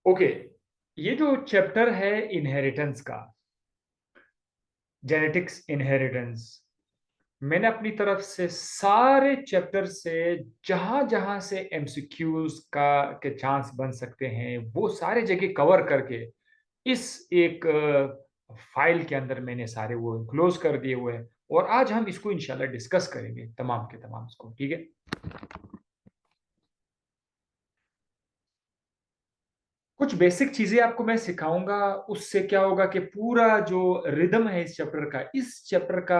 Okay, ये जो chapter है इनहेरिटेंस का, जेनेटिक्स इनहेरिटेंस, मैंने अपनी तरफ से सारे चैप्टर से जहां जहां से एमसीक्यूज का के चांस बन सकते हैं वो सारे जगह कवर करके इस एक फाइल के अंदर मैंने सारे वो क्लोज कर दिए हुए हैं। और आज हम इसको इंशाल्लाह डिस्कस करेंगे तमाम के तमाम इसको, ठीक है। कुछ बेसिक चीजें आपको मैं सिखाऊंगा, उससे क्या होगा कि पूरा जो रिदम है इस चैप्टर का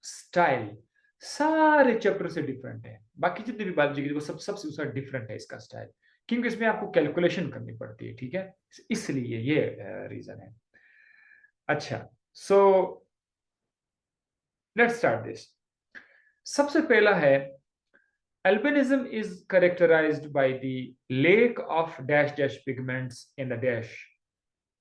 स्टाइल सारे चैप्टर से डिफरेंट है। बाकी जितने भी बायोलॉजी के वो सबसे दूसरा डिफरेंट है इसका स्टाइल, क्योंकि इसमें आपको कैलकुलेशन करनी पड़ती है, ठीक है। इसलिए ये रीजन है। अच्छा, सो लेट्स स्टार्ट दिस। सबसे पहला है, albinism is characterized by the lack of dash dash pigments in the dash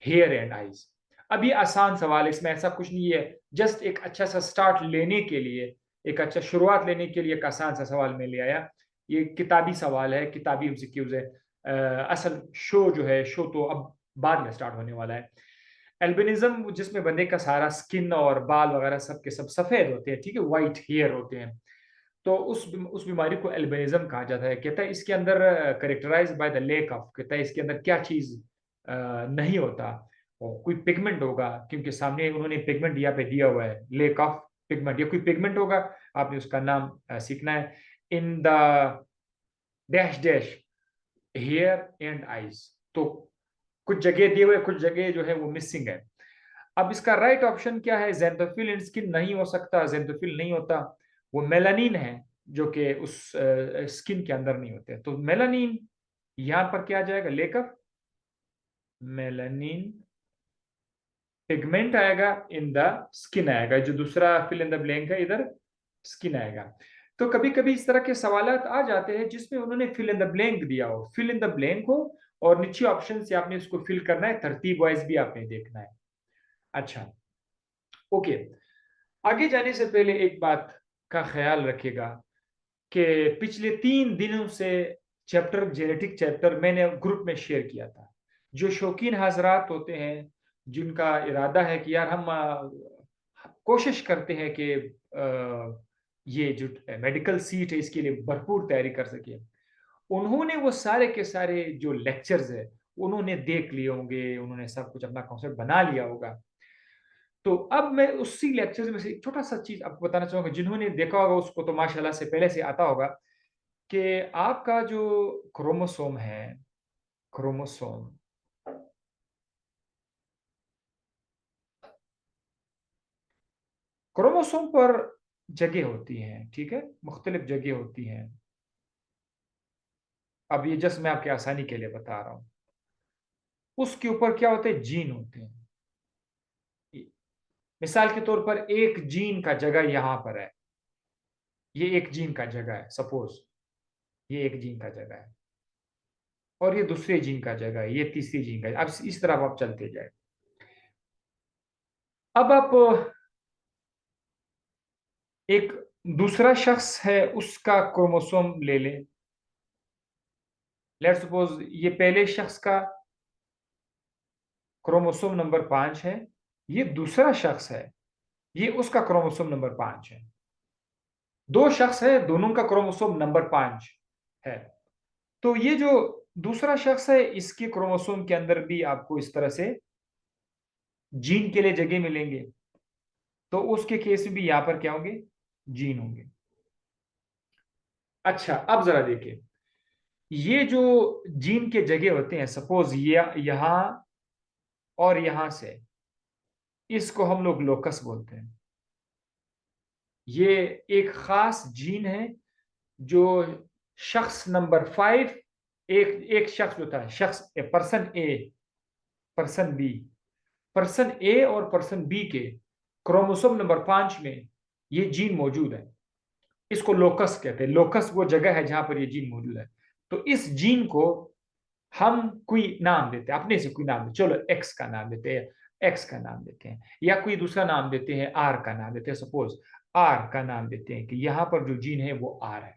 hair and eyes. अब ये आसान सवाल है, इसमें ऐसा कुछ नहीं है। जस्ट एक अच्छा सा स्टार्ट लेने के लिए, एक अच्छा शुरुआत लेने के लिए एक आसान सा सवाल में ले आया। ये किताबी सवाल है, किताबी एमसीक्यूज है। असल शो जो है, शो तो अब बाद में स्टार्ट होने वाला है। एल्बिनिज्म जिसमें बंदे का सारा स्किन और बाल वगैरह सब के सब सफेद होते हैं, ठीक है, व्हाइट हेयर होते हैं। तो उस बीमारी को एल्बिनिज्म कहा जाता है। कहता है इसके अंदर characterise by the lack of, कहता है इसके अंदर क्या चीज नहीं होता, और कोई पिगमेंट होगा, क्योंकि सामने उन्होंने पिगमेंट यहाँ पे दिया हुआ है, लेक ऑफ पिगमेंट, या कोई पिगमेंट होगा। आपने उसका नाम सीखना है। In the dash dash hair and eyes. तो कुछ जगह दिए हुए, कुछ जगह जो है वो मिसिंग है। अब इसका राइट ऑप्शन क्या है? जेंथोफिल इन स्किन नहीं हो सकता, जेंथोफिल नहीं होता। वो मेलानिन है, जो कि उस स्किन के अंदर नहीं होते। तो मेलानिन यहां पर क्या आ जाएगा? लेकर मेलानिन पिगमेंट आएगा, इन द स्किन आएगा। जो दूसरा फिल इन द ब्लैंक है, इधर स्किन आएगा। तो कभी कभी इस तरह के सवाल आ जाते हैं जिसमें उन्होंने फिल इन द ब्लैंक दिया हो, फिल इन द ब्लैंक हो, और नीचे ऑप्शन से आपने उसको फिल करना है, तरतीब वाइज भी आपने देखना है। अच्छा, ओके। आगे जाने से पहले एक बात का ख्याल रखिएगा कि पिछले 3 दिनों से चैप्टर, जेनेटिक चैप्टर मैंने ग्रुप में शेयर किया था। जो शौकीन हजरात होते हैं, जिनका इरादा है कि यार हम कोशिश करते हैं कि ये जो मेडिकल सीट है इसके लिए भरपूर तैयारी कर सके, उन्होंने वो सारे के सारे जो लेक्चर्स है उन्होंने देख लिए होंगे, उन्होंने सब कुछ अपना कॉन्सेप्ट बना लिया होगा। तो अब मैं उसी लेक्चर में से एक छोटा सा चीज आपको बताना चाहूंगा। जिन्होंने देखा होगा उसको तो माशाल्लाह से पहले से आता होगा कि आपका जो क्रोमोसोम है, क्रोमोसोम, क्रोमोसोम पर जगह होती हैं, ठीक है, मुख्तलिफ जगह होती हैं। अब ये जस्ट मैं आपके आसानी के लिए बता रहा हूं। उसके ऊपर क्या होते हैं? जीन होते हैं। मिसाल के तौर पर एक जीन का जगह यहां पर है, ये एक जीन का जगह है, सपोज ये एक जीन का जगह है, और ये दूसरे जीन का जगह है, ये तीसरी जीन का। अब इस तरह आप चलते जाए। अब आप एक दूसरा शख्स है, उसका क्रोमोसोम ले लें। लेट्स सपोज ये पहले शख्स का क्रोमोसोम नंबर 5 है, ये दूसरा शख्स है, ये उसका क्रोमोसोम नंबर 5 है। दो शख्स है, दोनों का क्रोमोसोम नंबर 5 है। तो ये जो दूसरा शख्स है, इसके क्रोमोसोम के अंदर भी आपको इस तरह से जीन के लिए जगह मिलेंगे। तो उसके केस में भी यहां पर क्या होंगे? जीन होंगे। अच्छा, अब जरा देखिए, ये जो जीन के जगह होते हैं, सपोज ये यहां और यहां से, इसको हम लोग लोकस बोलते हैं। ये एक खास जीन है जो शख्स नंबर 5, एक एक शख्स जो था, शख्स पर्सन ए, पर्सन बी, पर्सन ए और पर्सन बी के क्रोमोसोम नंबर 5 में ये जीन मौजूद है। इसको लोकस कहते हैं। लोकस वो जगह है जहां पर ये जीन मौजूद है। तो इस जीन को हम कोई नाम देते हैं, अपने से कोई नाम देते, चलो एक्स का नाम देते हैं, एक्स का नाम देते हैं, या कोई दूसरा नाम देते हैं, आर का नाम देते हैं। सपोज आर का नाम देते हैं कि यहां पर जो जीन है वो आर है।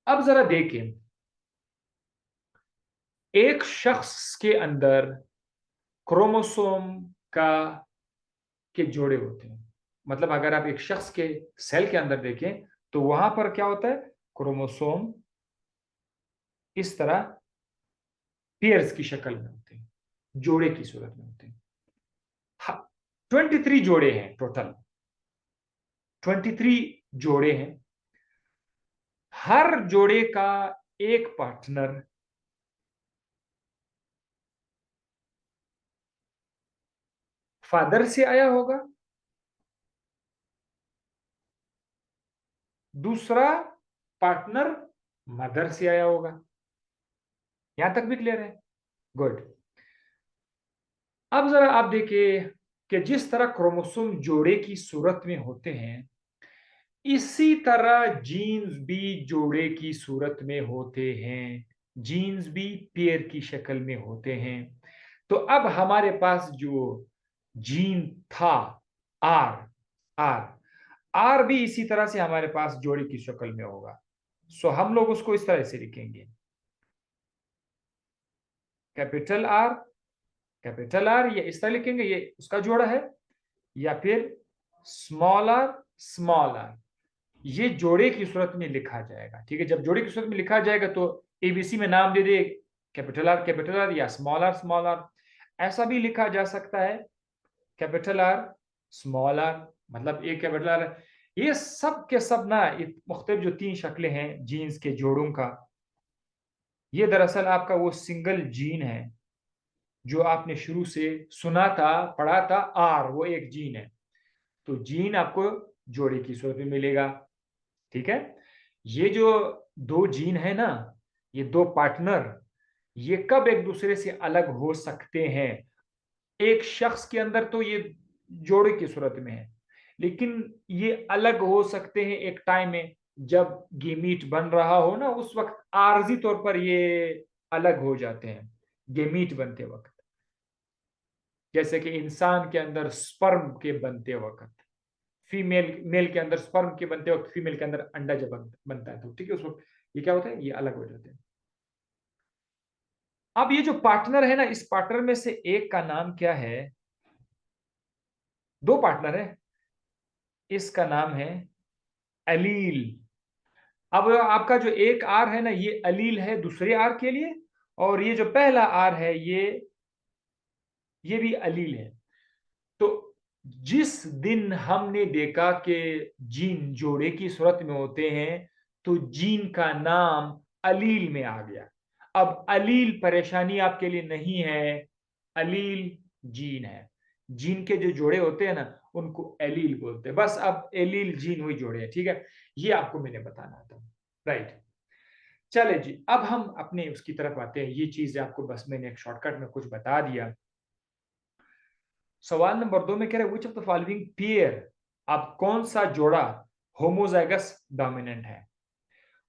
अब जरा देखें, एक शख्स के अंदर क्रोमोसोम का के जोड़े होते हैं। मतलब अगर आप एक शख्स के सेल के अंदर देखें तो वहां पर क्या होता है, क्रोमोसोम इस तरह पेयर्स की शक्ल में होते हैं, जोड़े की सूरत में होते हैं। 23 जोड़े हैं टोटल, 23 जोड़े हैं। हर जोड़े का एक पार्टनर फादर से आया होगा, दूसरा पार्टनर मदर से आया होगा। यहां तक भी क्लियर है? गुड। अब जरा आप देखिए कि जिस तरह क्रोमोसोम जोड़े की सूरत में होते हैं, इसी तरह जीन्स भी जोड़े की सूरत में होते हैं। जीन्स भी पेयर की शक्ल में होते हैं। तो अब हमारे पास जो जीन था, आर आर आर भी इसी तरह से हमारे पास जोड़े की शक्ल में होगा। सो हम लोग उसको इस तरह से लिखेंगे, कैपिटल आर कैपिटल आर, ये इस तरह लिखेंगे, ये उसका जोड़ा है। या फिर स्मॉल आर, ये जोड़े की सूरत में लिखा जाएगा। ठीक है, जब जोड़े की सूरत में लिखा जाएगा तो एबीसी में नाम दे दे, कैपिटल आर या स्मॉल आर। ऐसा भी लिखा जा सकता है, कैपिटल आर स्मॉल आर, मतलब एक कैपिटल आर। ये सब के सब ना, मुख्तलिफ जो 3 शक्लें हैं जीन्स के जोड़ों का, ये दरअसल आपका वो सिंगल जीन है जो आपने शुरू से सुना था, पढ़ा था। आर वो एक जीन है, तो जीन आपको जोड़े की सूरत में मिलेगा। ठीक है, ये जो 2 जीन है ना, ये 2 पार्टनर, ये कब एक दूसरे से अलग हो सकते हैं? एक शख्स के अंदर तो ये जोड़े की सूरत में है, लेकिन ये अलग हो सकते हैं एक टाइम में, जब गेमीट बन रहा हो ना, उस वक्त आरजी तौर पर ये अलग हो जाते हैं गेमीट बनते वक्त। जैसे कि इंसान के अंदर स्पर्म के बनते वक्त, फीमेल मेल के अंदर स्पर्म के बनते वक्त फीमेल के अंदर अंडा जब बनता है, तो ठीक है, उस वक्त ये क्या होता है, ये अलग हो जाते हैं। अब ये जो पार्टनर है ना, इस पार्टनर में से एक का नाम क्या है? 2 पार्टनर है, इसका नाम है अलील। अब आपका जो एक आर है ना, ये अलील है दूसरे आर के लिए, और ये जो पहला आर है ये भी अलील है। तो जिस दिन हमने देखा कि जीन जोड़े की सूरत में होते हैं, तो जीन का नाम अलील में आ गया। अब अलील परेशानी आपके लिए नहीं है, अलील जीन है। जीन के जो जोड़े होते हैं ना, उनको एलील बोलते हैं। बस अब एलील जीन हुई जोड़े हैं। ठीक है, ये आपको मैंने बताना था, राइट। चले जी, अब हम अपने उसकी तरफ आते हैं। ये चीज आपको बस मैंने एक शॉर्टकट में कुछ बता दिया। सवाल नंबर 2 में कह रहे हैं, which of the following pair, अब कौन सा जोड़ा होमोजाइगस डोमिनेंट है?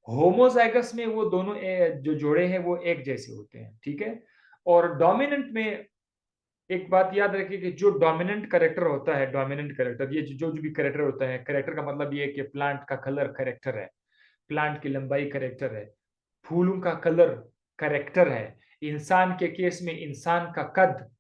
होमोजाइगस में वो दोनों जो जोड़े हैं वो एक जैसे होते हैं। ठीक है, और डोमिनेंट में एक बात याद रखिए कि जो डोमिनेंट करेक्टर होता है, डोमिनेंट करेक्टर, ये जो भी करेक्टर होता है, करेक्टर का मतलब ये है कि प्लांट का कलर करेक्टर है, प्लांट की लंबाई करेक्टर है, फूलों का कलर करेक्टर है, इंसान के केस में इंसान का कद,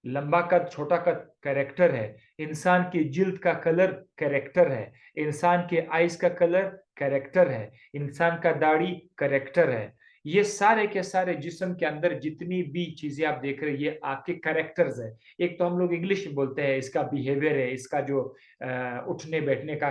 लंबा कद छोटा कद कैरेक्टर है, इंसान की जिल्द का कलर कैरेक्टर है, इंसान के आइस का कलर कैरेक्टर है, इंसान का दाढ़ी कैरेक्टर है। ये सारे के सारे जिस्म के अंदर जितनी भी चीजें आप देख रहे हैं, ये आपके कैरेक्टर्स है। एक तो हम लोग इंग्लिश में बोलते हैं इसका बिहेवियर है, इसका जो उठने बैठने का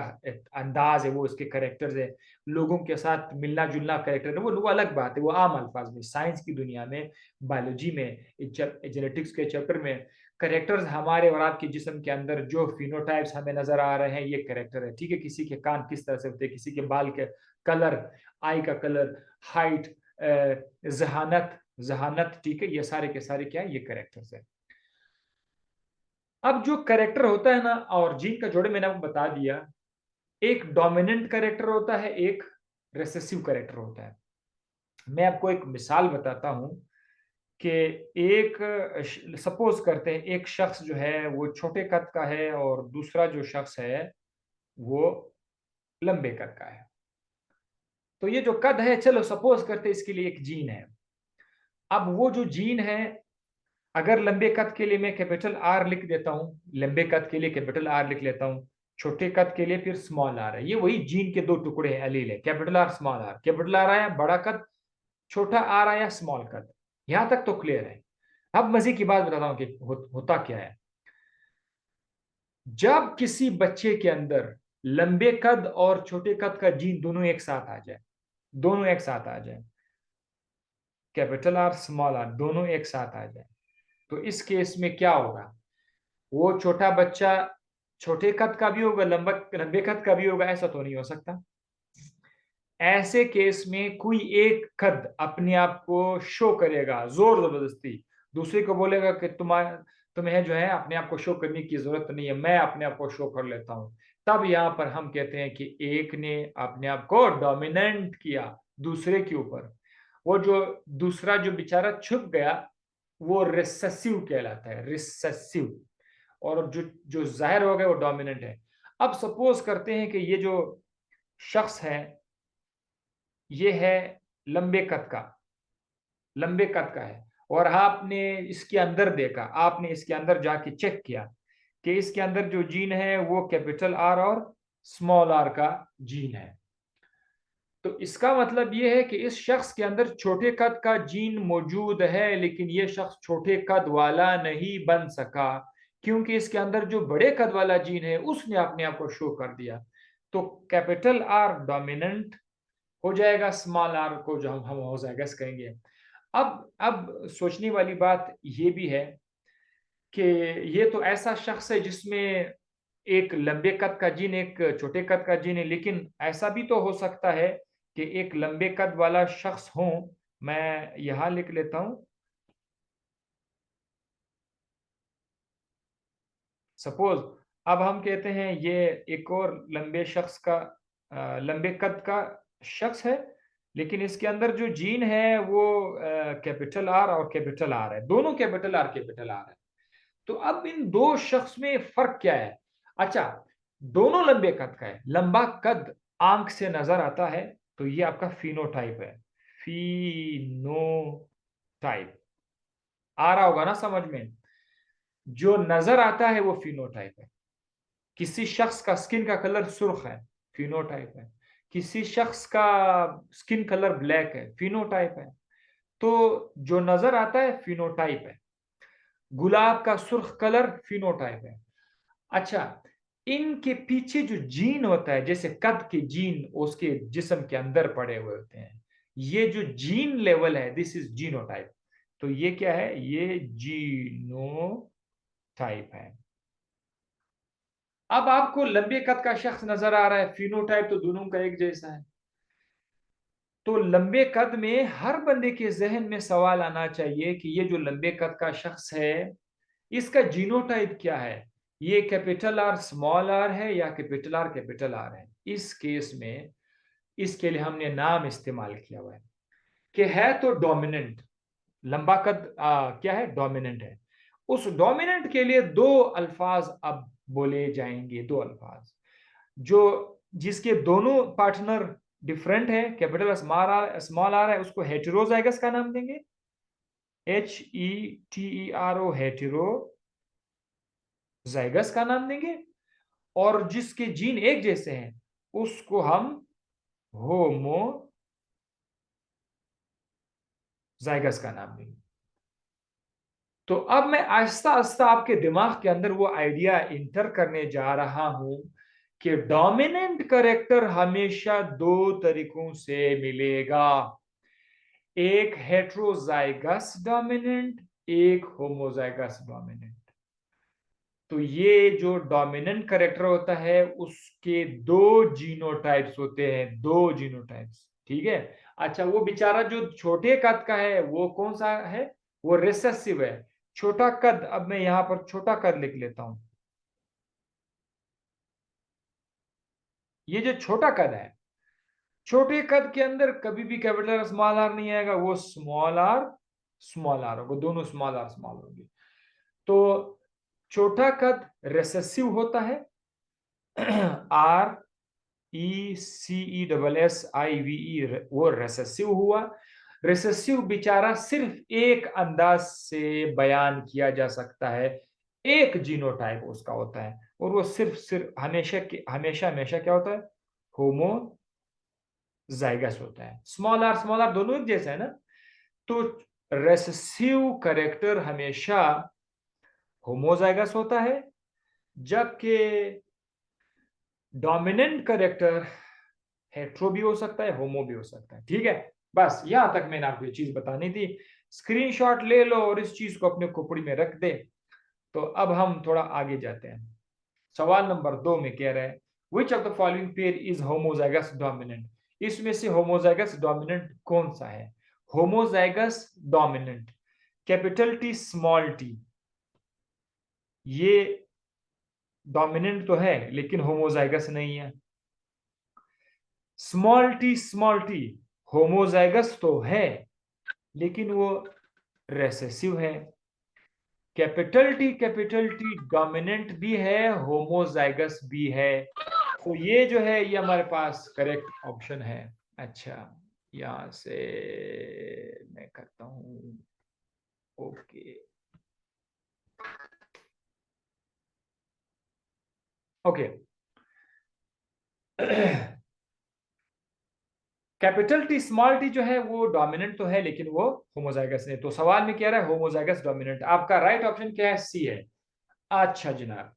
अंदाज है, वो इसके कैरेक्टर्स है। लोगों के साथ मिलना जुलना कैरेक्टर है, वो अलग बात है, वो आम अल्फाज में। साइंस की दुनिया में, बायोलॉजी में, जेनेटिक्स के चैप्टर में, करेक्टर्स हमारे और आपके जिस्म के अंदर जो फिनोटाइप्स हमें नजर आ रहे हैं, ये करेक्टर है। ठीक है, किसी के कान किस तरह से होते हैं, किसी के बाल के कलर, आई का कलर, हाइट, जहानत जहानत, ठीक है, ये सारे के सारे क्या है, ये करेक्टर्स है। अब जो करेक्टर होता है ना, और जीन का जोड़े मैंने आपको बता दिया, एक डोमिनेंट करेक्टर होता है, एक रेसेसिव करेक्टर होता है। मैं आपको एक मिसाल बताता हूं कि एक, सपोज करते हैं एक शख्स जो है वो छोटे कद का है और दूसरा जो शख्स है वो लंबे कद का है। तो ये जो कद है, चलो सपोज करते हैं इसके लिए एक जीन है। अब वो जो जीन है, अगर लंबे कद के लिए मैं कैपिटल आर लिख देता हूं, लंबे कद के लिए कैपिटल आर लिख लेता हूं, छोटे कद के लिए फिर स्मॉल आर है, ये वही जीन के दो टुकड़े हैं, एलील है, capital R small R, capital R आया बड़ा कद, छोटा आर आया स्मॉल कद। यहां तक तो क्लियर है। अब मजे की बात बताता हूं कि होता क्या है। जब किसी बच्चे के अंदर लंबे कद और छोटे कद का जीन दोनों एक साथ आ जाए, दोनों एक साथ आ जाए, कैपिटल आर स्मॉल आर दोनों एक साथ आ जाए, तो इस केस में क्या होगा? वो छोटा बच्चा छोटे कद का भी होगा, लंबे कद का भी होगा, ऐसा तो नहीं हो सकता। ऐसे केस में कोई एक कद अपने आप को शो करेगा जोर जबरदस्ती, दूसरे को बोलेगा कि तुम्हें जो है अपने आप को शो करने की जरूरत नहीं है, मैं अपने आप को शो कर लेता हूं। तब यहां पर हम कहते हैं कि एक ने अपने आप को डोमिनेंट किया दूसरे के ऊपर। वो जो दूसरा जो बेचारा छुप गया, वो रिसेसिव कहलाता है, रिसेसिव। और जो जो जाहिर हो गया वो डोमिनेंट है। अब सपोज करते हैं कि ये जो शख्स है, ये है लंबे कद का, लंबे कद का है, और आपने इसके अंदर देखा, आपने इसके अंदर जाके चेक किया कि इसके अंदर जो जीन है वो कैपिटल आर और स्मॉल आर का जीन है। तो इसका मतलब यह है कि इस शख्स के अंदर छोटे कद का जीन मौजूद है, लेकिन यह शख्स छोटे कद वाला नहीं बन सका, क्योंकि इसके अंदर जो बड़े कद वाला जीन है उसने अपने आप को शो कर दिया। तो कैपिटल आर डोमिनेंट हो जाएगा, स्मॉल आर को जो हम होमोजाइगस कहेंगे। अब सोचने वाली बात यह भी है कि ये तो ऐसा शख्स है जिसमें एक लंबे कद का जीन, एक छोटे कद का जीन है, लेकिन ऐसा भी तो हो सकता है कि एक लंबे कद वाला शख्स हो। मैं यहां लिख लेता हूं, सपोज अब हम कहते हैं ये एक और लंबे शख्स का लंबे कद का शख्स है, लेकिन इसके अंदर जो जीन है वो कैपिटल आर और कैपिटल आर है, दोनों कैपिटल आर है। तो अब इन दो शख्स में फर्क क्या है? अच्छा, दोनों लंबे कद का है, लंबा कद आंख से नजर आता है, तो ये आपका फिनोटाइप है, फिनोटाइप। आ रहा होगा ना समझ में? जो नजर आता है वो फिनोटाइप है। किसी शख्स का स्किन का कलर सुर्ख है, फिनोटाइप है। किसी शख्स का स्किन कलर ब्लैक है, फिनोटाइप है। तो जो नजर आता है फिनोटाइप है। गुलाब का सुर्ख कलर फिनोटाइप है। अच्छा, इनके पीछे जो जीन होता है, जैसे कद के जीन उसके जिस्म के अंदर पड़े हुए होते हैं, ये जो जीन लेवल है, दिस इज जीनोटाइप। तो ये क्या है? ये जीनोटाइप है। अब आपको लंबे कद का शख्स नजर आ रहा है, फिनोटाइप तो दोनों का एक जैसा है। तो लंबे कद में हर बंदे के जहन में सवाल आना चाहिए कि ये जो लंबे कद का शख्स है, इसका जीनोटाइप क्या है? ये कैपिटल आर स्मॉल आर है या कैपिटल आर है? इस केस में इसके लिए हमने नाम इस्तेमाल किया हुआ है कि है तो डोमिनेंट, लंबा कद क्या है? डोमिनेंट है। उस डोमिनेंट के लिए दो अल्फाज अब बोले जाएंगे, दो अल्फाज जो जिसके दोनों पार्टनर डिफरेंट है, कैपिटल स्मॉल आर है, उसको हेटेरोजाइगस का नाम देंगे, HETERO, हेटेरो जाइगस का नाम देंगे। और जिसके जीन एक जैसे हैं उसको हम होमो जाइगस का नाम देंगे। तो अब मैं आहिस्ता आहिस्ता आपके दिमाग के अंदर वो आइडिया इंटर करने जा रहा हूं कि डोमिनेंट करेक्टर हमेशा दो तरीकों से मिलेगा, एक हेट्रोजाइगस डोमिनेंट, एक होमोजाइगस डोमिनेंट। तो ये जो डोमिनेंट करेक्टर होता है उसके दो जीनोटाइप्स होते हैं, दो जीनोटाइप्स, ठीक है। अच्छा, वो बेचारा जो छोटे कद का है वो कौन सा है? वो रिसेसिव है, छोटा कद। अब मैं यहां पर छोटा कद लिख लेता हूं। ये जो छोटा कद है, छोटे कद के अंदर कभी भी कैपिटल स्मॉल आर नहीं आएगा, वो स्मॉल आर होगा, दोनों स्मॉल होंगे। तो छोटा कद रिसेसिव होता है, RECESSIVE, वो रेसेसिव हुआ। रिसेसिव बेचारा सिर्फ एक अंदाज से बयान किया जा सकता है, एक जीनोटाइप उसका होता है, और वो सिर्फ हमेशा हमेशा क्या होता है, होमोजाइगस होता है। स्मॉल आर दोनों एक जैसे है ना, तो रेसेसिव करेक्टर हमेशा होमोजाइगस होता है, जबकि डोमिनेंट करेक्टर हेट्रो भी हो सकता है, होमो भी हो सकता है। ठीक है, बस यहां तक मैंने आपको ये चीज बतानी थी। स्क्रीनशॉट ले लो और इस चीज को अपने खोपड़ी में रख दे। तो अब हम थोड़ा आगे जाते हैं। सवाल नंबर 2 में कह रहा है which of the following pair is homozygous dominant. इसमें से होमोजाइगस डोमिनेंट कौन सा है? Homozygous dominant, capital T small T, ये डोमिनेंट तो है लेकिन होमोजाइगस नहीं है। स्मॉल टी होमोजाइगस तो है लेकिन वो रेसेसिव है। कैपिटल टी डोमिनेंट भी है, होमोजाइगस भी है। तो ये जो है ये हमारे पास करेक्ट ऑप्शन है। अच्छा, यहां से मैं करता हूं okay. Okay, capital T small T जो है वो डोमिनेंट तो है लेकिन वो होमोजाइगस नहीं। तो सवाल में क्या रहा है, होमोजाइगस डोमिनेंट। आपका राइट ऑप्शन क्या है? सी है। अच्छा जनाब,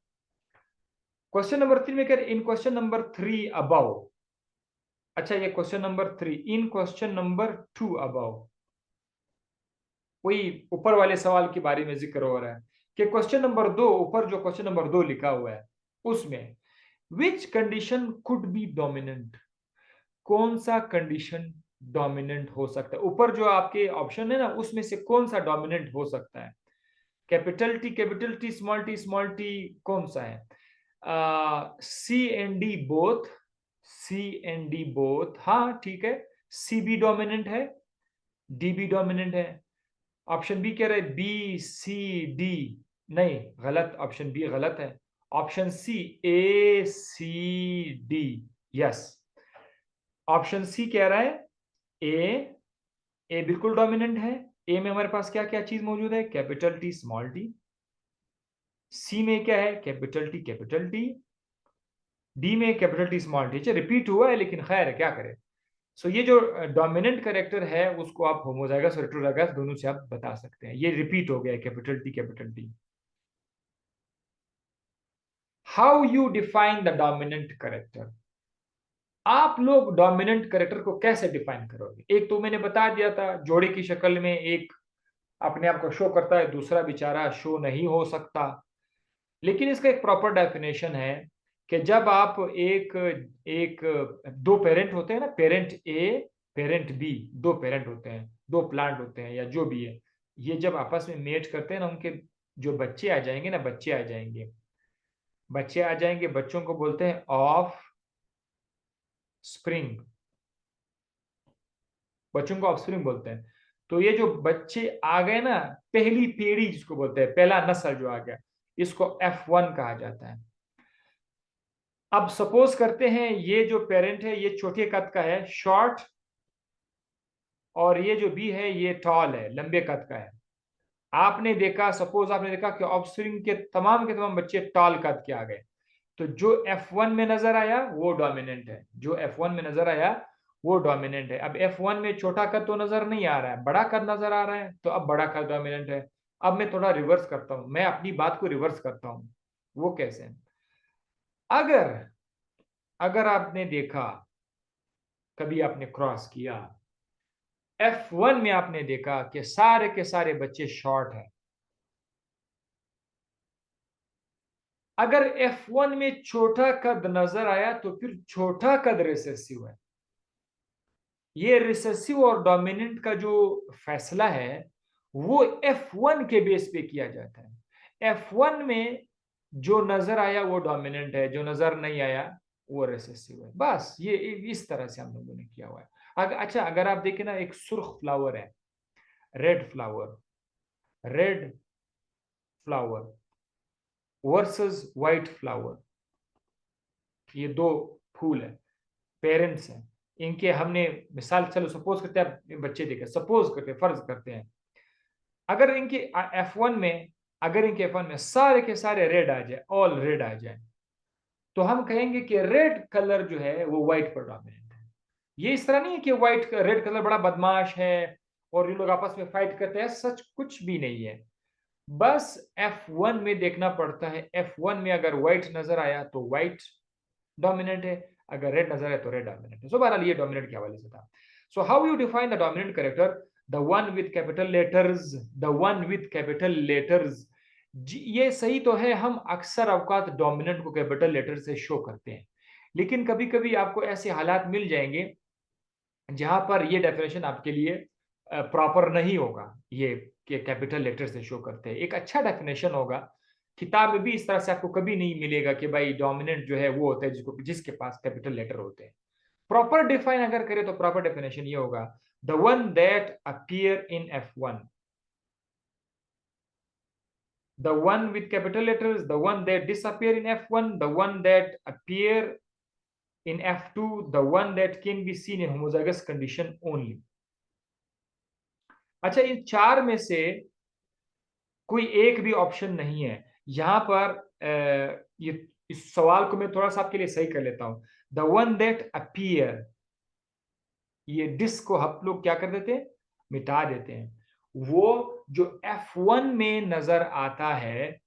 क्वेश्चन नंबर 3 में कह रहे इन क्वेश्चन नंबर 3 अबाउ। अच्छा, ये question number 3, in question number 2 above, वही ऊपर वाले सवाल के बारे में जिक्र हो रहा है कि क्वेश्चन नंबर 2, ऊपर जो क्वेश्चन नंबर 2 लिखा हुआ है उसमें which condition could be dominant, कौन सा कंडीशन डोमिनेंट हो सकता है? ऊपर जो आपके ऑप्शन है ना उसमें से कौन सा डोमिनेंट हो सकता है? कैपिटल टी स्मॉल टी कौन सा है? C and D both, C and D both, हाँ ठीक है। सी बी डोमिनेंट है, डी बी डोमिनेंट है। ऑप्शन बी कह रहे बी सी डी, नहीं गलत, ऑप्शन बी गलत है। Option C A C D, yes. Option C कह रहा है ए, ए बिल्कुल डोमिनेंट है। ए में हमारे पास क्या क्या चीज मौजूद है? Capital T small T. C में क्या है? Capital T. डी में capital T small T. Repeat हुआ है लेकिन खैर है, क्या करें। सो ये जो डोमिनेंट करेक्टर है उसको आप होमोजाइगस और हेटेरोजाइगस दोनों से आप बता सकते हैं। ये रिपीट हो गया है, capital T. How you define the dominant character, आप लोग डोमिनेंट करेक्टर को कैसे डिफाइन करोगे? एक तो मैंने बता दिया था, जोड़े की शक्ल में, एक अपने आप को शो करता है, दूसरा बेचारा शो नहीं हो सकता। लेकिन इसका एक प्रॉपर डेफिनेशन है कि जब आप एक एक दो पेरेंट होते हैं ना, पेरेंट ए पेरेंट बी, दो पेरेंट होते हैं, दो प्लांट होते हैं या जो भी है, ये जब आपस में मेट करते हैं ना, उनके जो बच्चे आ जाएंगे ना, बच्चे आ जाएंगे, बच्चों को बोलते हैं ऑफ स्प्रिंग, बच्चों को ऑफ स्प्रिंग बोलते हैं। तो ये जो बच्चे आ गए ना, पहली पीढ़ी जिसको बोलते हैं, पहला नस्ल जो आ गया, इसको F1 कहा जाता है। अब सपोज करते हैं ये जो पेरेंट है ये छोटे कद का है, शॉर्ट, और ये जो बी है ये टॉल है, लंबे कद का है। आपने देखा, सपोज आपने देखा कि ऑफस्प्रिंग के तमाम बच्चे टॉल कद के आ गए, तो जो F1 में नजर आया वो डोमिनेंट है, जो F1 में नजर आया वो डोमिनेंट है। अब F1 में छोटा कद तो नजर नहीं आ रहा है, बड़ा कद नजर आ रहा है, तो अब बड़ा कद डोमिनेंट है। अब मैं थोड़ा रिवर्स करता हूं, मैं अपनी बात को रिवर्स करता हूं। वो कैसे? अगर अगर आपने देखा, कभी आपने क्रॉस किया, F1 में आपने देखा कि सारे के सारे बच्चे शॉर्ट हैं, अगर F1 में छोटा कद नजर आया तो फिर छोटा कद रिसेसिव है। ये रिसेसिव और डोमिनेंट का जो फैसला है वो F1 के बेस पे किया जाता है। F1 में जो नजर आया वो डोमिनेंट है, जो नजर नहीं आया वो रिसेसिव है। बस ये इस तरह से हम लोगों ने किया हुआ है। अच्छा, अगर आप देखें ना, एक सुर्ख फ्लावर है, red flower, red flower versus white flower, ये दो फूल है, पेरेंट्स हैं, इनके हमने मिसाल, चलो सपोज करते हैं, बच्चे देखे, सपोज करते हैं, फर्ज करते हैं, अगर इनके F1 में, अगर इनके F1 में सारे के सारे रेड आ जाए, ऑल रेड आ जाए, तो हम कहेंगे कि रेड कलर जो है वो व्हाइट पर डोमिनेंट है। ये इस तरह नहीं है कि व्हाइट रेड कलर बड़ा बदमाश है और ये लोग आपस में फाइट करते हैं, सच कुछ भी नहीं है। बस F1 में देखना पड़ता है, F1 में अगर व्हाइट नजर आया तो व्हाइट डोमिनेंट है, अगर रेड नजर आया तो रेड डोमिनेंट है। सो बहरहाल ये डोमिनेंट के हवाले से था। So how you define the dominant character? The one with capital letters, the one with capital letters. ये सही तो है, हम अक्सर अवकात डोमिनेंट को कैपिटल लेटर से शो करते हैं, लेकिन कभी कभी आपको ऐसे हालात मिल जाएंगे जहां पर ये डेफिनेशन आपके लिए प्रॉपर नहीं होगा, ये कि कैपिटल लेटर से शो करते हैं। एक अच्छा डेफिनेशन होगा, किताब में भी इस तरह से आपको कभी नहीं मिलेगा कि भाई डोमिनेंट जो है वो होता है जिसको, जिसके पास कैपिटल लेटर होते हैं। प्रॉपर डिफाइन अगर करें तो प्रॉपर डेफिनेशन ये होगा, the one that appear in F1, the one with capital letters, the one that disappear in F1, the one that appear in F2, the one that can be seen in homozygous condition only। अच्छा, इन चार में से कोई एक भी option नहीं है यहां पर। ये इस सवाल को मैं थोड़ा सा आपके लिए सही कर लेता हूं। द वन दैट अपीयर, ये डिस को हम लोग क्या कर देते हैं, मिटा देते हैं। वो जो F1 में नजर आता है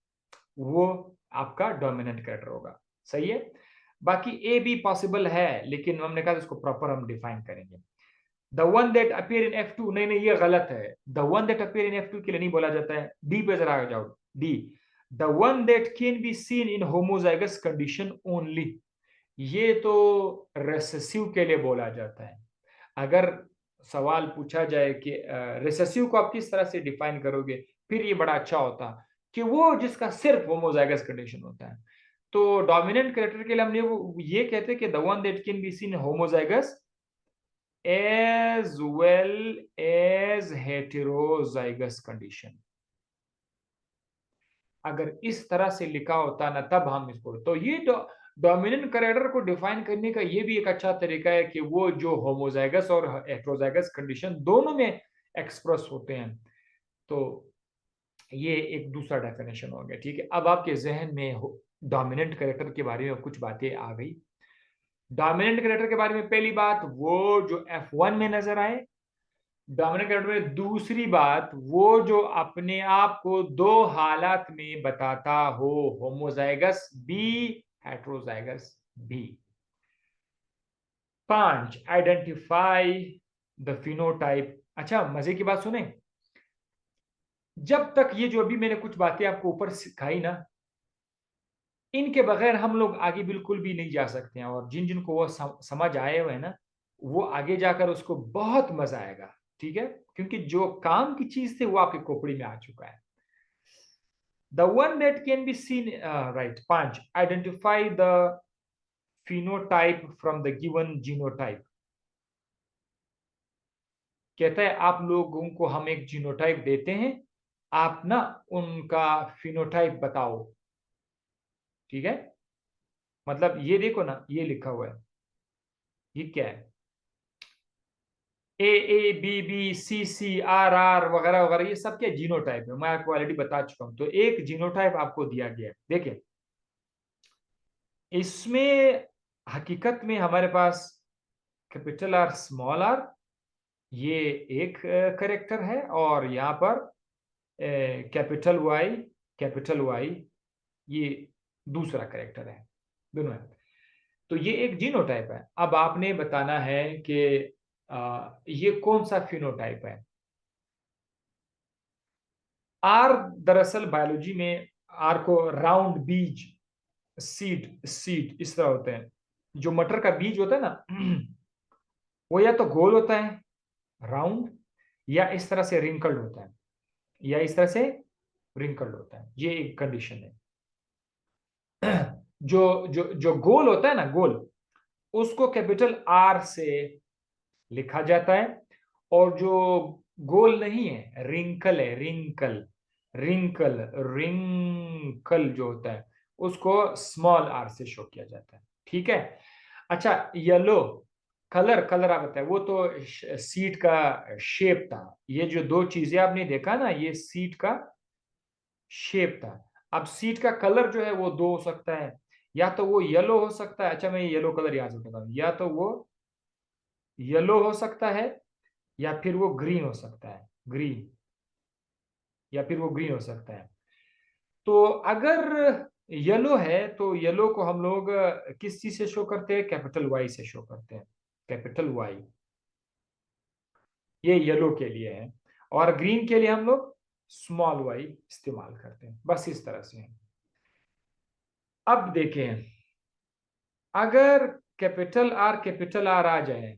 वो आपका डोमिनेंट कैरेक्टर होगा, सही है। बाकी ए भी पॉसिबल है, लेकिन हमने कहा इसको प्रॉपर हम डिफाइन करेंगे। The one that appear in F2, नहीं नहीं ये गलत है, the one that appear in F2 के लिए नहीं बोला जाता है। डी पे जरा आ जाओ, D, the one that can be seen in homozygous condition only, ये तो रेसेसिव के लिए बोला जाता है। अगर सवाल पूछा जाए कि रिसेसिव को आप किस तरह से डिफाइन करोगे, फिर ये बड़ा अच्छा होता कि वो जिसका सिर्फ होमोजाइगस कंडीशन होता है। तो डोमिनेंट कैरेक्टर के लिए हमने वो ये कहते हैं कि the one that can be seen homozygous as well as heterozygous condition. अगर इस तरह से लिखा होता ना, तब हम इसको, तो ये डोमिनेंट कैरेक्टर को डिफाइन करने का ये भी एक अच्छा तरीका है कि वो जो होमोजाइगस और हेटेरोजाइगस कंडीशन दोनों में एक्सप्रेस होते हैं। तो ये एक दूसरा डेफिनेशन हो गया, ठीक है। अब आपके जहन में डोमिनेंट कैरेक्टर के बारे में कुछ बातें आ गई। डोमिनेंट कैरेक्टर के बारे में पहली बात, वो जो F1 में नजर आए। डोमिनेंट कैरेक्टर में दूसरी बात, वो जो अपने आप को दो हालात में बताता हो, homozygous B, heterozygous B. 5, identify the phenotype. अच्छा, मजे की बात सुने, जब तक ये जो अभी मैंने कुछ बातें आपको ऊपर सिखाई ना, इनके बगैर हम लोग आगे बिल्कुल भी नहीं जा सकते हैं। और जिन जिनको वो समझ आए हुए हैं ना, वो आगे जाकर उसको बहुत मजा आएगा, ठीक है, क्योंकि जो काम की चीज थी वो आपके खोपड़ी में आ चुका है। The one that can be scene, right. 5, identify the phenotype from the given genotype. कहता है आप लोगों को हम एक जीनोटाइप देते हैं, आप ना उनका फिनोटाइप बताओ, ठीक है। मतलब ये देखो ना, ये लिखा हुआ है, ये क्या है, AABBCCRR वगैरह वगैरह, ये सब क्या जीनोटाइप है, मैं आपको ऑलरेडी बता चुका हूं। तो एक जीनोटाइप आपको दिया गया है, देखिए इसमें हकीकत में हमारे पास कैपिटल आर स्मॉल आर, ये एक करेक्टर है, और यहाँ पर कैपिटल वाई ये दूसरा करेक्टर है, दोनों है। तो ये एक जीनोटाइप है। अब आपने बताना है कि ये कौन सा फिनोटाइप है। आर, दरअसल बायोलॉजी में आर को राउंड बीज, सीड सीड इस तरह होते हैं। जो मटर का बीज होता है ना, वो या तो गोल होता है राउंड, या इस तरह से रिंकल्ड होता है, या इस तरह से रिंकल्ड होता है। ये एक कंडीशन है। जो जो जो गोल होता है ना, गोल, उसको कैपिटल आर से लिखा जाता है। और जो गोल नहीं है, रिंकल है, रिंकल रिंकल रिंकल जो होता है, उसको स्मॉल आर से शो किया जाता है, ठीक है। अच्छा, येलो, कलर कलर आप बताए, वो तो सीट का शेप था। ये जो दो चीजें आपने देखा ना, ये सीट का शेप था। अब सीट का कलर जो है वो दो हो सकता है, या तो वो येलो हो सकता है। अच्छा, मैं येलो कलर यहाँ से बताता हूँ, या तो वो येलो हो सकता है, या फिर वो ग्रीन हो सकता है, ग्रीन, या फिर वो ग्रीन हो सकता है। तो अगर येलो है तो येलो को हम लोग किस चीज से शो करते हैं? कैपिटल वाई से शो करते हैं, कैपिटल वाई। ये येलो के लिए है। और ग्रीन के लिए हम लोग स्मॉल वाई इस्तेमाल करते हैं। बस इस तरह से है। अब देखें, अगर कैपिटल आर आ जाए,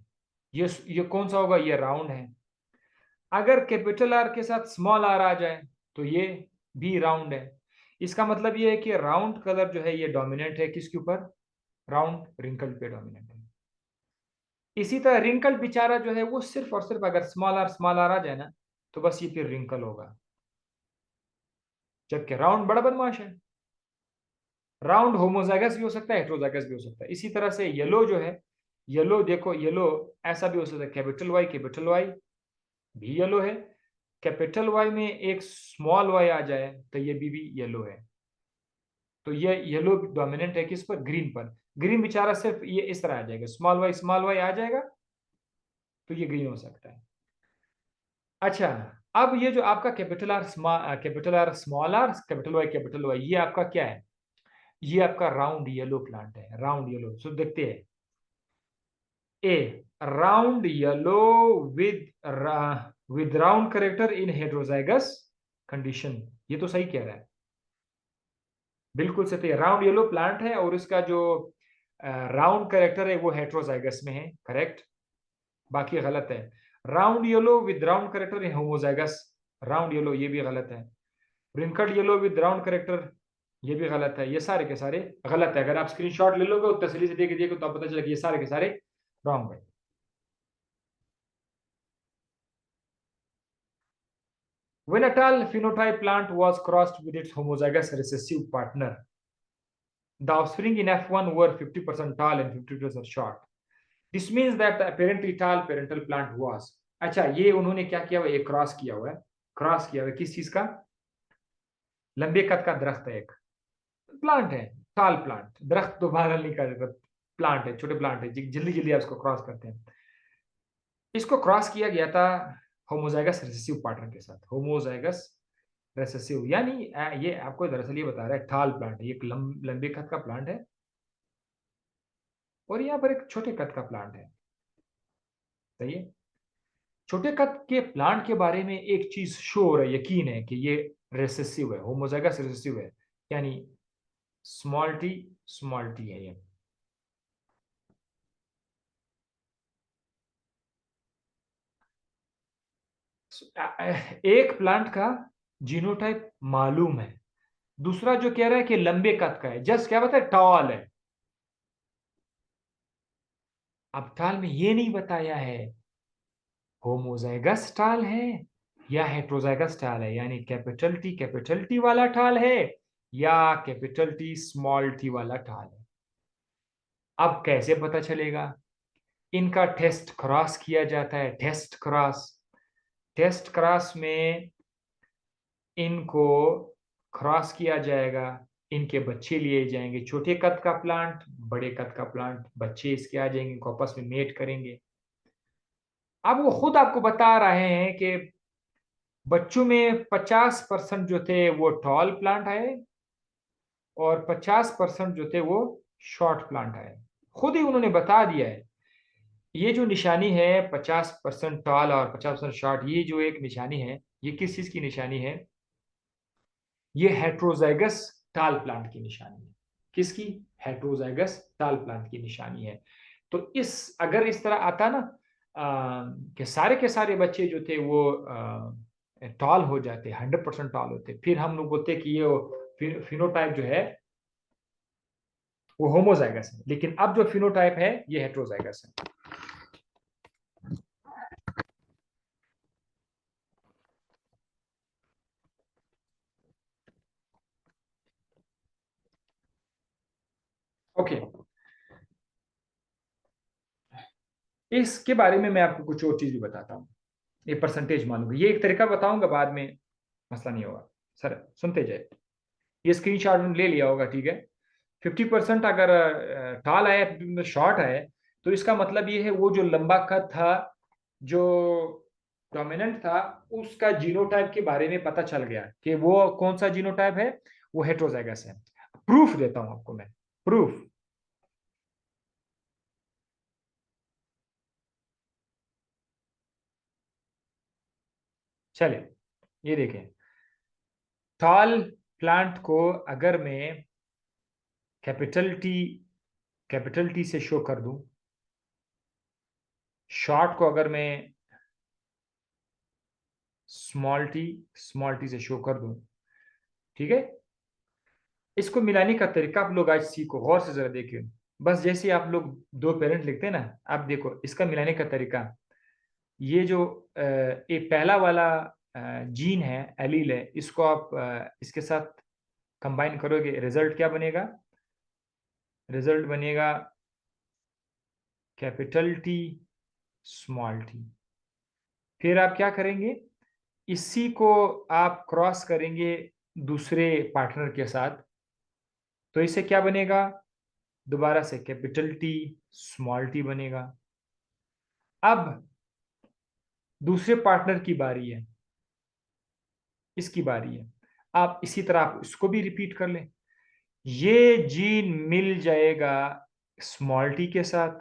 ये कौन सा होगा? ये राउंड है। अगर कैपिटल आर के साथ स्मॉल आर आ जाए तो ये भी राउंड है। इसका मतलब ये है कि राउंड कलर जो है ये डोमिनेंट है किसके ऊपर? राउंड रिंकल पे डोमिनेंट है। इसी तरह रिंकल बेचारा जो है वो सिर्फ और सिर्फ अगर स्मॉल आर आ जाए ना, तो बस ये फिर रिंकल होगा। जबकि राउंड बड़ा बदमाश है। राउंड होमोजाइगस भी हो सकता है, हेट्रोजाइगस भी हो सकता है। इसी तरह से येलो जो है, येलो देखो, येलो ऐसा भी हो सकता है, कैपिटल वाई भी येलो है। कैपिटल वाई में एक स्मॉल वाई आ जाए तो ये भी येलो है। तो ये येलो डोमिनेंट है किस पर? ग्रीन पर। ग्रीन बेचारा सिर्फ ये इस तरह आ जाएगा, स्मॉल वाई आ जाएगा, तो ये ग्रीन हो सकता है। अच्छा, अब ये जो आपका कैपिटल आर कैपिटल वाई, ये आपका क्या है? ये आपका राउंड येलो प्लांट है, राउंड येलो। सो देखते हैं, a round yellow with with round character in heterozygous condition. ये तो सही कह रहा है, बिल्कुल सही है। राउंड येलो प्लांट है और इसका जो राउंड करेक्टर है वो हेट्रोजाइगस में है, करेक्ट। बाकी गलत है। Round yellow with round character in homozygous, round yellow ये भी गलत है। Wrinkled yellow with round character, ये भी गलत है। ये सारे के सारे गलत है। अगर आप स्क्रीनशॉट ले लोगे और तसल्ली से देख दिए तो आप पता चलेगा ये सारे के सारे रॉन्ग है। When a tall phenotype plant was crossed with its homozygous recessive partner, the offspring in F1 were 50% tall and 50% short. This means that the apparently tall parental plant was. अच्छा, ये उन्होंने क्या किया हुआ? एक क्रॉस किया हुआ है। क्रॉस किया हुआ है किस चीज का? लंबे कद का दरख्त है, एक प्लांट है, टाल प्लांट। दरख्त तो बाहर नहीं कर, प्लांट है, छोटे प्लांट है, जल्दी जल्दी आप इसको क्रॉस करते हैं। इसको क्रॉस किया गया था होमोजाइगस रिसेसिव पार्टनर के साथ। होमोजाइगस रेसेसिव यानी ये आपको दरअसल ये बता रहा है टाल प्लांट है, ये एक लंबे कद का प्लांट है, और यहाँ पर एक छोटे कद का प्लांट है। सही है। छोटे कद के प्लांट के बारे में एक चीज श्योर है, यकीन है कि ये रेसेसिव है, होमोजाइगस रेसेसिव है, यानी स्मॉल टी है ये। एक प्लांट का जीनोटाइप मालूम है, दूसरा जो कह रहा है कि लंबे कद का है, जस्ट क्या बताए? टॉल है। अब टॉल में ये नहीं बताया है होमोजाइगस टॉल है या हेट्रोजाइगस टॉल है, यानी कैपिटल टी वाला टॉल है या कैपिटल टी स्मॉल टी वाला टॉल है। अब कैसे पता चलेगा? इनका टेस्ट क्रॉस किया जाता है, टेस्ट क्रॉस में इनको क्रॉस किया जाएगा, इनके बच्चे लिए जाएंगे। छोटे कद का प्लांट, बड़े कद का प्लांट, बच्चे इसके आ जाएंगे, इनको आपस में मेट करेंगे। अब वो खुद आपको बता रहे हैं कि बच्चों में 50% जो थे वो टॉल प्लांट आए और 50% जो थे वो शॉर्ट प्लांट आए। खुद ही उन्होंने बता दिया है। ये जो निशानी है 50% टॉल और 50% शॉर्ट, ये जो एक निशानी है, ये किस चीज की निशानी है? ये हेट्रोजाइगस टाल प्लांट की निशानी है। किसकी? हेट्रोजाइगस टाल प्लांट की निशानी है। तो इस अगर इस तरह आता ना कि सारे के सारे बच्चे जो थे वो टॉल हो जाते, 100% टॉल होते, फिर हम लोग बोलते कि ये फिनोटाइप जो है वो होमोजाइगस है। लेकिन अब जो फिनोटाइप है ये हेट्रोजाइगस है। ओके, इसके बारे में मैं आपको कुछ और चीज भी बताता हूँ। ये परसेंटेज मालूम, ये एक तरीका बताऊंगा, बाद में मसला नहीं होगा। सर सुनते जाए, ये स्क्रीनशॉट ले लिया होगा, ठीक है। 50% अगर टाल आया, 50% शॉर्ट है, तो इसका मतलब ये है वो जो लंबा कद था, जो डोमिनेंट था, उसका जीनोटाइप के बारे में पता चल गया कि वो कौन सा जीनोटाइप है, वो हेट्रोजाइगस है। प्रूफ देता हूं आपको मैं, प्रूफ। चलिए, ये देखें, टॉल प्लांट को अगर मैं कैपिटल टी, कैपिटल टी से शो कर दूं, शॉर्ट को अगर मैं स्मॉल टी से शो कर दूं, ठीक है। इसको मिलाने का तरीका आप लोग आज सीखो, गौर से जरा देखिए। बस जैसे आप लोग दो पेरेंट लिखते हैं ना, आप देखो इसका मिलाने का तरीका। ये जो एक पहला वाला जीन है, एलील है, इसको आप इसके साथ कंबाइन करोगे, रिजल्ट क्या बनेगा? रिजल्ट बनेगा कैपिटल टी स्मॉल टी। फिर आप क्या करेंगे, इसी को आप क्रॉस करेंगे दूसरे पार्टनर के साथ, तो इससे क्या बनेगा? दोबारा से कैपिटल टी स्मॉल टी बनेगा। अब दूसरे पार्टनर की बारी है, इसकी बारी है। आप इसी तरह आप इसको भी रिपीट कर लें। ये जीन मिल जाएगा स्मॉल टी के साथ,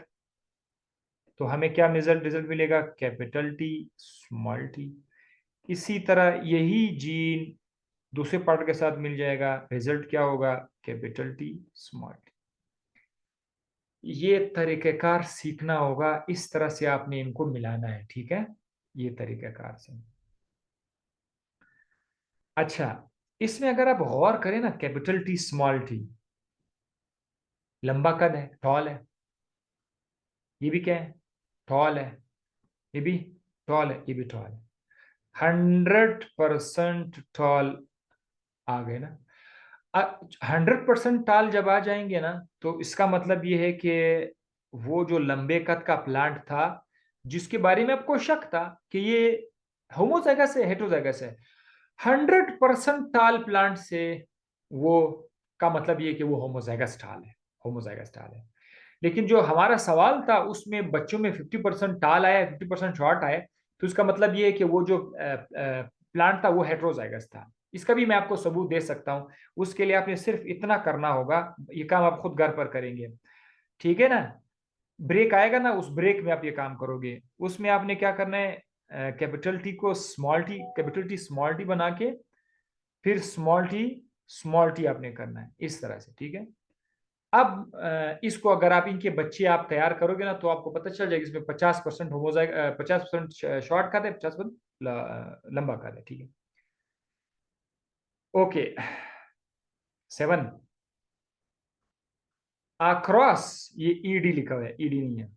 तो हमें क्या रिजल्ट रिजल्ट मिलेगा? Capital T small T. इसी तरह यही जीन दूसरे पार्ट के साथ मिल जाएगा, रिजल्ट क्या होगा? Capital T small T. ये तरीक़ेकार सीखना होगा, इस तरह से आपने इनको मिलाना है, ठीक है, ये तरीक़ेकार से। अच्छा, इसमें अगर आप गौर करें ना, कैपिटल टी स्मॉल टी, लंबा कद है, टॉल है। ये भी क्या है? टॉल है। ये भी टॉल है, ये भी टॉल है। 100% टॉल आ गए ना। 100% टॉल जब आ जाएंगे ना, तो इसका मतलब ये है कि वो जो लंबे कद का प्लांट था, जिसके बारे में आपको शक था कि ये होमोजाइगस है, हेटेरोजाइगस है, 100% टाल प्लांट से, वो का मतलब ये कि वो होमोजाइगस टाल है, होमोजाइगस टाल है। लेकिन जो हमारा सवाल था उसमें बच्चों में 50% टाल आया, 50% शॉर्ट आया, तो इसका मतलब ये है कि वो जो प्लांट था वो हेट्रोजाइगस था। इसका भी मैं आपको सबूत दे सकता हूं। उसके लिए आपने सिर्फ इतना करना होगा, ये काम आप खुद घर पर करेंगे, ठीक है ना। ब्रेक आएगा ना, उस ब्रेक में आप ये काम करोगे। उसमें आपने क्या करना है, कैपिटल टी को small T, capital T small T बना के, फिर स्मॉल टी आपने करना है, इस तरह से, ठीक है। अब इसको अगर आप इनके बच्चे आप तैयार करोगे ना, तो आपको पता चल जाएगा इसमें 50% होमोजाइग, 50% शॉर्ट खाते हैं, 50% लंबा खाते हैं, ठीक है। ओके, 7 अक्रॉस, ये ईडी लिखा हुआ है, ईडी नहीं है।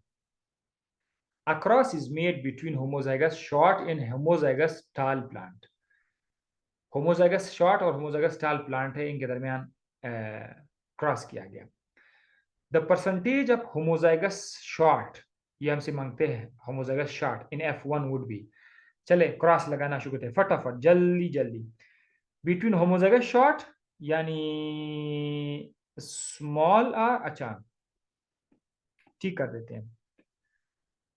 Across is made between homozygous short and homozygous टाल प्लांट। होमोजाइगस शॉर्ट और होमोजाइगस टाल प्लांट है, इनके दरमियान क्रॉस किया गया। The percentage of homozygous short, ये हमसे मांगते हैं, homozygous short in F1 would be. चले क्रॉस लगाना शुरू करते हैं फटाफट, जल्दी जल्दी। बिटवीन होमोजाइगस शॉर्ट यानी स्मॉल आर, अच्छा ठीक कर देते हैं,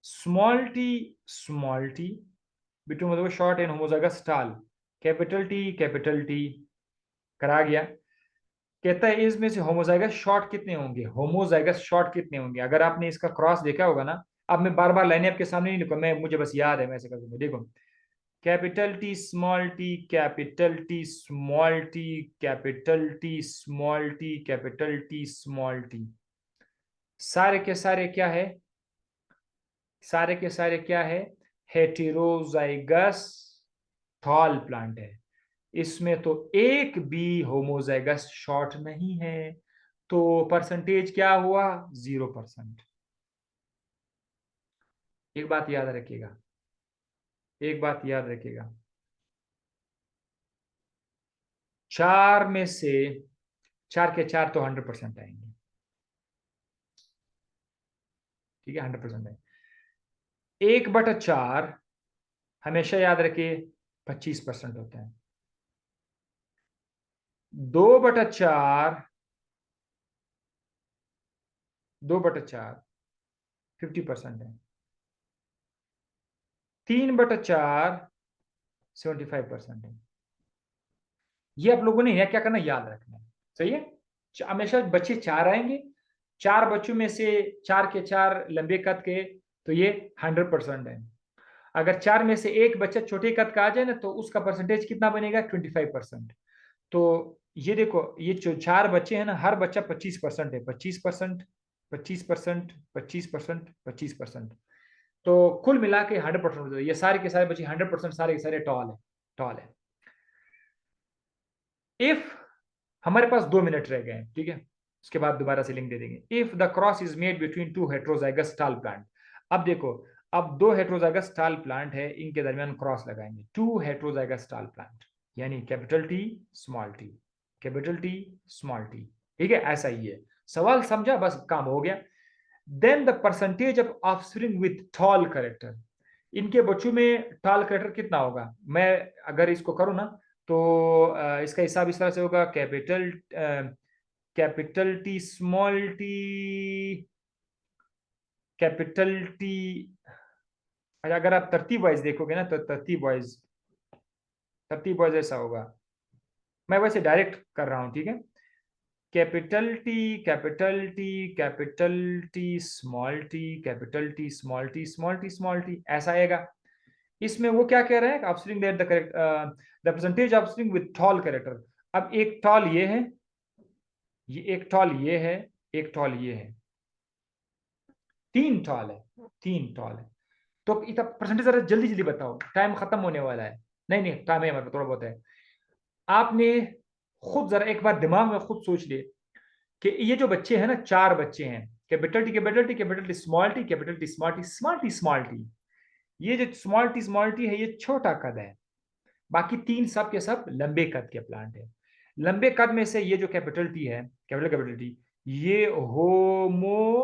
small T between homozygous short and homozygous टाल, कैपिटल टी करा गया। कहता है इसमें से होमोजाइगस शॉर्ट कितने होंगे, होमोजाइगस शॉर्ट कितने होंगे। अगर आपने इसका क्रॉस देखा होगा ना, अब मैं बार बार लाइनें आपके सामने नहीं लिखूंगा, मैं मुझे बस याद है, मैं ऐसे कर दूंगा, देखो, capital T small T, capital T small T, capital T small T, capital T small T, सारे के सारे क्या है, सारे के सारे क्या है, हेटेरोजाइगस थॉल प्लांट है। इसमें तो एक भी होमोजाइगस शॉर्ट नहीं है, तो परसेंटेज क्या हुआ? 0%। एक बात याद रखिएगा, एक बात याद रखिएगा, चार में से चार के चार तो 100% आएंगे, ठीक है, 100% आएंगे। 1/4 हमेशा याद रखिए 25% होता है। 2/4 50% है। 3/4 75% है। ये आप लोगों ने यहाँ क्या करना, याद रखना है। सही है। हमेशा बच्चे 4 आएंगे, 4 बच्चों में से 4 के 4 लंबे कद के, तो ये 100% है। अगर 4 में से एक बच्चा छोटे कद का आ जाए ना, तो उसका परसेंटेज कितना बनेगा, 25%। तो ये देखो, ये जो 4 बच्चे हैं ना, हर बच्चा 25% है। 25%, 25%, 25%, 25%। तो कुल मिला के 100%। ये सारे के सारे बच्चे 100%, सारे के सारे टॉल है, टॉल है। इफ हमारे पास 2 मिनट रह गए हैं, ठीक है, उसके बाद दोबारा से लिंक दे देंगे। If the cross is made between 2 heterozygous टाल प्लांट। अब देखो, अब 2 हेट्रोजाइगस टाल प्लांट है, इनके दरमियान क्रॉस लगाएंगे। 2 हेट्रोजाइगस टाल प्लांट, यानी capital T small T, capital T small T. ठीक है, ऐसा ही है। सवाल समझा, बस काम हो गया। Then the percentage of offspring with tall character. इनके बच्चों में टॉल कैरेक्टर कितना होगा, मैं अगर इसको करूं ना, तो इसका हिसाब इस तरह से होगा, capital T small T, capital T. अगर आप तरतीब वाइज देखोगे ना, तो तरतीब वाइज ऐसा होगा। मैं वैसे डायरेक्ट कर रहा हूं, ठीक है। Capital T, capital T, capital T small T, capital T small T, small T small T, ऐसा आएगा। इसमें वो क्या कह रहे हैं, offspring that the correct the percentage offspring with tall character. अब एक टॉल ये है, ये एक टॉल ये है, एक टॉल ये है, 3 टॉल है, 3 टॉल है। तो इतना परसेंटेज जरा जल्दी जल्दी बताओ, टाइम खत्म होने वाला है। नहीं नहीं, टाइम है हमारे पास, थोड़ा बहुत है। आपने खुद जरा एक बार दिमाग में खुद सोच लिए कि ये जो बच्चे हैं ना, 4 बच्चे हैं, capital T, capital T, capital T small T, capital T small T, small T small T. ये जो स्मॉल टी है, ये छोटा कद है। बाकी 3 सब के सब लंबे कद के प्लांट है। लंबे कद में से ये जो कैपिटल टी है, कैपिटल टी, ये होमोजाइगस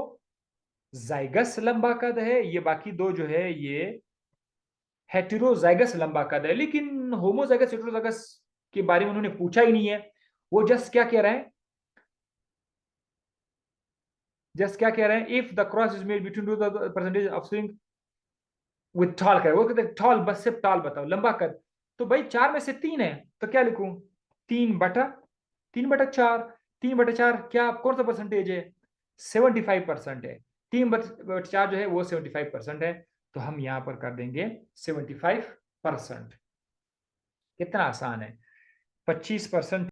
लंबा कद है। ये बाकी दो जो है, ये हेटेरोजाइगस लंबा कद है। लेकिन होमोजाइगस हेटेरोजाइगस के बारे में उन्होंने पूछा ही नहीं है। वो जस्ट क्या कह रहे हैं, if the cross is made between the percentage offspring with tall car, वो कहते हैं टॉल, बस सिर्फ टॉल बताओ, लंबा कद। तो भाई 4 में से 3 है, तो क्या लिखूं, 3/4। 3/4 क्या, कौन सा परसेंटेज है, 75% है। 3/4 जो है वो 75% है। तो हम यहां पर कर देंगे 75%। कितना आसान है, 25%